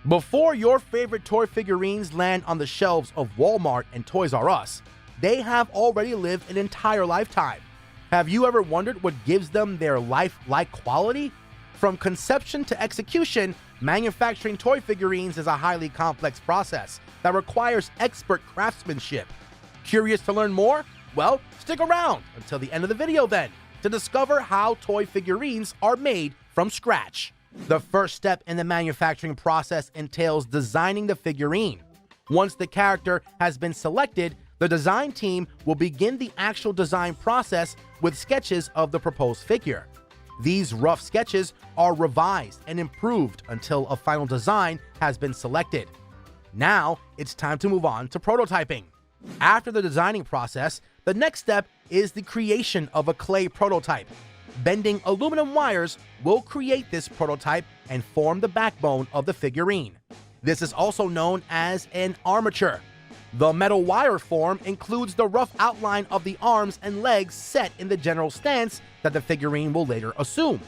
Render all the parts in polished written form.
Before your favorite toy figurines land on the shelves of Walmart and Toys R Us, they have already lived an entire lifetime. Have you ever wondered what gives them their life-like quality? From conception to execution, manufacturing toy figurines is a highly complex process that requires expert craftsmanship. Curious to learn more? Well, stick around until the end of the video then to discover how toy figurines are made from scratch. The first step in the manufacturing process entails designing the figurine. Once the character has been selected, the design team will begin the actual design process with sketches of the proposed figure. These rough sketches are revised and improved until a final design has been selected. Now, it's time to move on to prototyping. After the designing process, the next step is the creation of a clay prototype. Bending aluminum wires will create this prototype and form the backbone of the figurine. This is also known as an armature. The metal wire form includes the rough outline of the arms and legs set in the general stance that the figurine will later assume.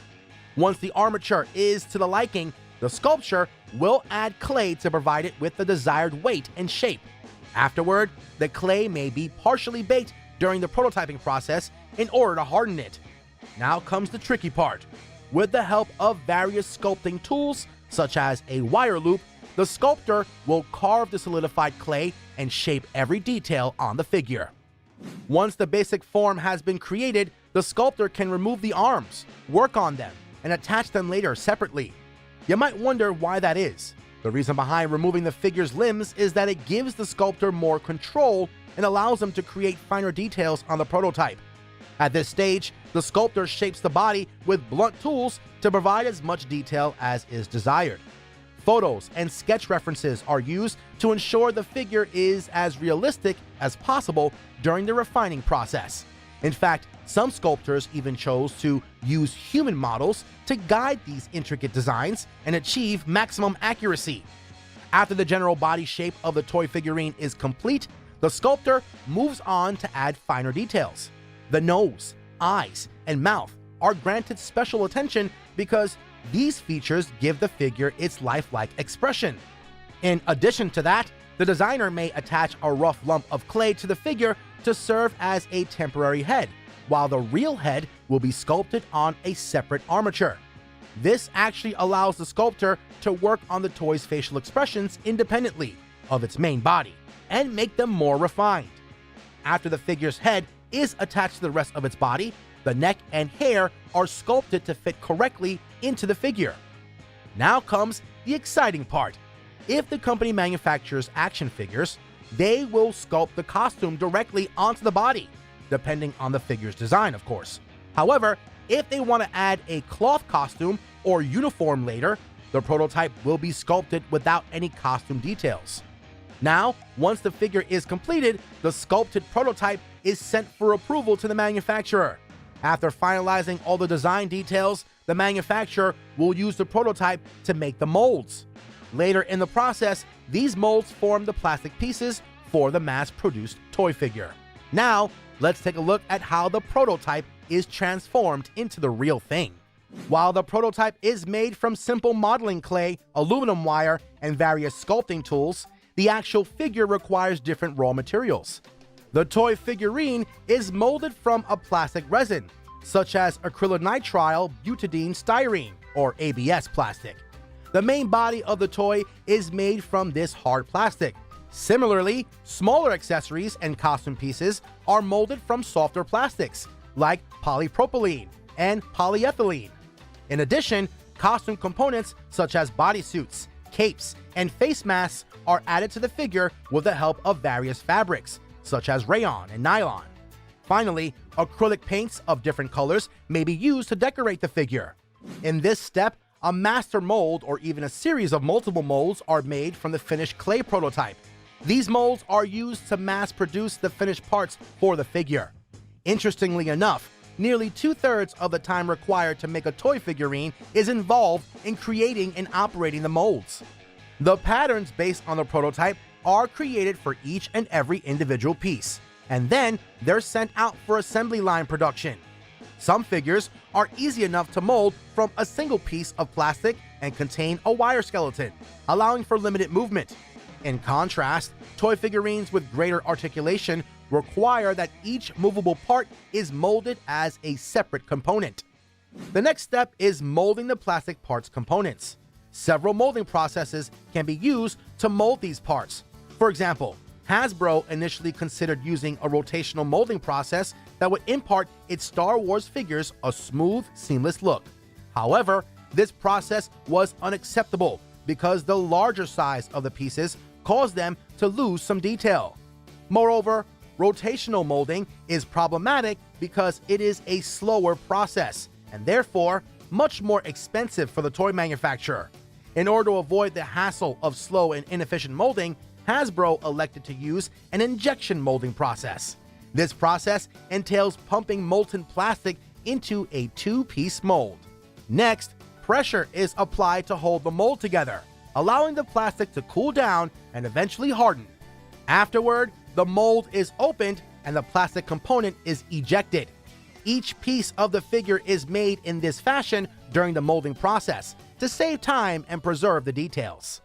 Once the armature is to the liking, the sculptor will add clay to provide it with the desired weight and shape. Afterward, the clay may be partially baked during the prototyping process in order to harden it. Now comes the tricky part. With the help of various sculpting tools, such as a wire loop, the sculptor will carve the solidified clay and shape every detail on the figure. Once the basic form has been created, the sculptor can remove the arms, work on them, and attach them later separately. You might wonder why that is. The reason behind removing the figure's limbs is that it gives the sculptor more control and allows them to create finer details on the prototype. At this stage, the sculptor shapes the body with blunt tools to provide as much detail as is desired. Photos and sketch references are used to ensure the figure is as realistic as possible during the refining process. In fact, some sculptors even chose to use human models to guide these intricate designs and achieve maximum accuracy. After the general body shape of the toy figurine is complete, the sculptor moves on to add finer details. The nose, eyes, and mouth are granted special attention because these features give the figure its lifelike expression. In addition to that, the designer may attach a rough lump of clay to the figure to serve as a temporary head, while the real head will be sculpted on a separate armature. This actually allows the sculptor to work on the toy's facial expressions independently of its main body and make them more refined. After the figure's head is attached to the rest of its body, the neck and hair are sculpted to fit correctly into the figure. Now comes the exciting part. If the company manufactures action figures, they will sculpt the costume directly onto the body, depending on the figure's design, of course. However, if they want to add a cloth costume or uniform later, the prototype will be sculpted without any costume details. Now, once the figure is completed, the sculpted prototype is sent for approval to the manufacturer. After finalizing all the design details, the manufacturer will use the prototype to make the molds. Later in the process, these molds form the plastic pieces for the mass-produced toy figure. Now, let's take a look at how the prototype is transformed into the real thing. While the prototype is made from simple modeling clay, aluminum wire, and various sculpting tools, the actual figure requires different raw materials. The toy figurine is molded from a plastic resin, such as acrylonitrile butadiene styrene, or ABS plastic. The main body of the toy is made from this hard plastic. Similarly, smaller accessories and costume pieces are molded from softer plastics, like polypropylene and polyethylene. In addition, costume components such as bodysuits, capes, and face masks are added to the figure with the help of various fabrics, such as rayon and nylon. Finally, acrylic paints of different colors may be used to decorate the figure. In this step, a master mold or even a series of multiple molds are made from the finished clay prototype. These molds are used to mass produce the finished parts for the figure. Interestingly enough, nearly 2/3 of the time required to make a toy figurine is involved in creating and operating the molds. The patterns based on the prototype are created for each and every individual piece, and then they're sent out for assembly line production. Some figures are easy enough to mold from a single piece of plastic and contain a wire skeleton, allowing for limited movement. In contrast, toy figurines with greater articulation require that each movable part is molded as a separate component. The next step is molding the plastic parts components. Several molding processes can be used to mold these parts. For example, Hasbro initially considered using a rotational molding process that would impart its Star Wars figures a smooth, seamless look. However, this process was unacceptable because the larger size of the pieces caused them to lose some detail. Moreover, rotational molding is problematic because it is a slower process and therefore much more expensive for the toy manufacturer. In order to avoid the hassle of slow and inefficient molding, Hasbro elected to use an injection molding process. This process entails pumping molten plastic into a two-piece mold. Next, pressure is applied to hold the mold together, allowing the plastic to cool down and eventually harden. Afterward, the mold is opened and the plastic component is ejected. Each piece of the figure is made in this fashion during the molding process to save time and preserve the details.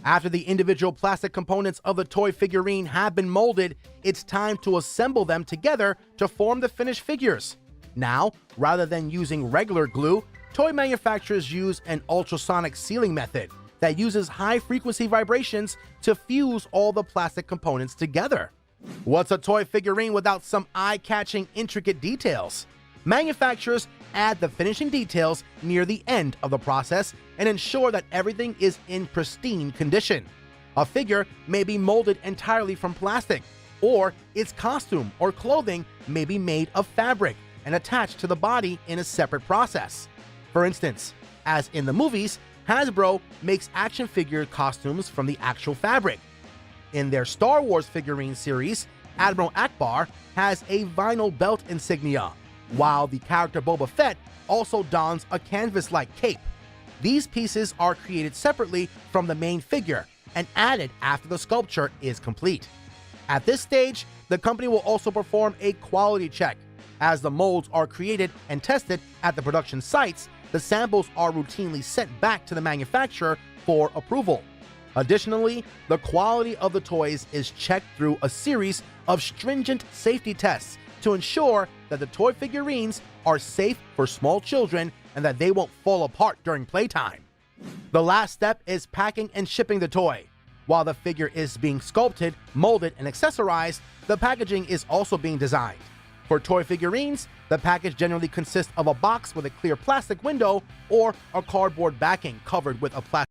After the individual plastic components of the toy figurine have been molded, it's time to assemble them together to form the finished figures. Now, rather than using regular glue, toy manufacturers use an ultrasonic sealing method that uses high-frequency vibrations to fuse all the plastic components together. What's a toy figurine without some eye-catching, intricate details? Manufacturers add the finishing details near the end of the process and ensure that everything is in pristine condition. A figure may be molded entirely from plastic, or its costume or clothing may be made of fabric and attached to the body in a separate process. For instance, as in the movies, Hasbro makes action figure costumes from the actual fabric. In their Star Wars figurine series, Admiral Akbar has a vinyl belt insignia, while the character Boba Fett also dons a canvas-like cape. These pieces are created separately from the main figure and added after the sculpture is complete. At this stage, the company will also perform a quality check. As the molds are created and tested at the production sites, the samples are routinely sent back to the manufacturer for approval. Additionally, the quality of the toys is checked through a series of stringent safety tests to ensure that the toy figurines are safe for small children and that they won't fall apart during playtime. The last step is packing and shipping the toy. While the figure is being sculpted, molded, and accessorized, the packaging is also being designed. For toy figurines, the package generally consists of a box with a clear plastic window or a cardboard backing covered with a plastic